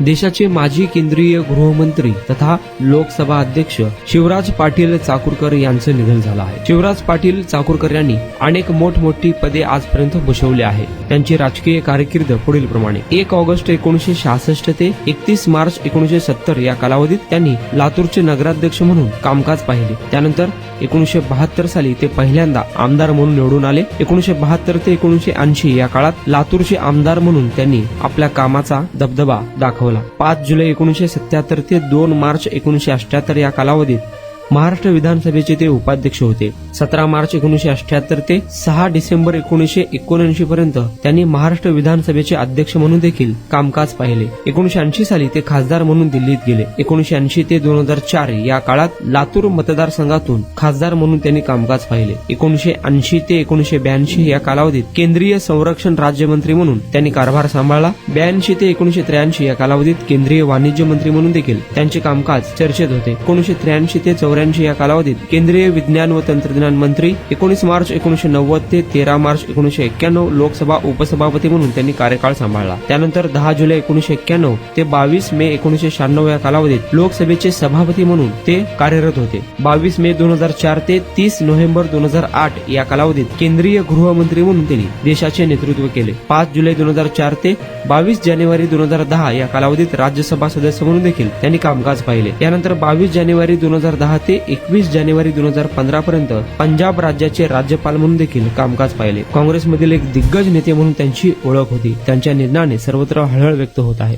देशाचे माजी केंद्रीय गृहमंत्री तथा लोकसभा अध्यक्ष शिवराज पाटील चाकूरकर यांचं निधन झालं आहे। शिवराज पाटील चाकूरकर यांनी अनेक मोठमोठी पदे आजपर्यंत भूषवली आहे। त्यांची राजकीय कारकीर्द पुढील प्रमाणे: 1 ऑगस्ट 1966 ते 31 मार्च 1970 या कालावधीत त्यांनी लातूरचे नगराध्यक्ष म्हणून कामकाज पाहिले। त्यानंतर 1972 साली ते पहिल्यांदा आमदार म्हणून निवडून आले। 1972 ते 1980 या काळात लातूरचे आमदार म्हणून त्यांनी आपल्या कामाचा दबदबा दाखवला। 5 जुलै 1977 ते 2 मार्च 1978 या कालावधीत महाराष्ट्र विधानसभेचे ते उपाध्यक्ष होते। 17 मार्च 1978 ते 6 डिसेंबर 1979 पर्यंत त्यांनी महाराष्ट्र विधानसभेचे अध्यक्ष म्हणून देखील कामकाज पाहिले। 1980 साली ते खासदार म्हणून दिल्लीत गेले। 1980 ते 2004 या काळात लातूर मतदारसंघातून खासदार म्हणून त्यांनी कामकाज पाहिले। 1980 ते 1982 या कालावधीत केंद्रीय संरक्षण राज्यमंत्री म्हणून त्यांनी कारभार सांभाळला। 82 ते 1983 या कालावधीत केंद्रीय वाणिज्य मंत्री म्हणून देखील त्यांचे कामकाज चर्चेत होते। 1983 ते 84 या कालावधीत केंद्रीय विज्ञान व तंत्रज्ञान मंत्री, 19 मार्च 1990 ते 13 मार्च 1991 लोकसभा उपसभापती म्हणून त्यांनी कार्यकाळ सांभाळला। त्यानंतर 10 जुलै 1991 ते 22 मे 1996 या कालावधीत लोकसभेचे सभापती म्हणून ते कार्यरत होते। 22 मे 2004 ते 30 नोव्हेंबर 2008 या कालावधीत केंद्रीय गृहमंत्री म्हणून त्यांनी देशाचे नेतृत्व केले। 5 जुलै 2004 ते 22 जानेवारी 2010 या कालावधीत राज्यसभा सदस्य म्हणून देखील त्यांनी कामकाज पाहिले। यानंतर 22 जानेवारी 2010 ते 21 जानेवारी 2015 पर्यंत पंजाब राज्याचे राज्यपाल म्हणून देखील कामकाज पाहिले। काँग्रेसमधील एक दिग्गज नेते म्हणून त्यांची ओळख होती। त्यांच्या निधनाने सर्वत्र हळहळ व्यक्त होत आहे।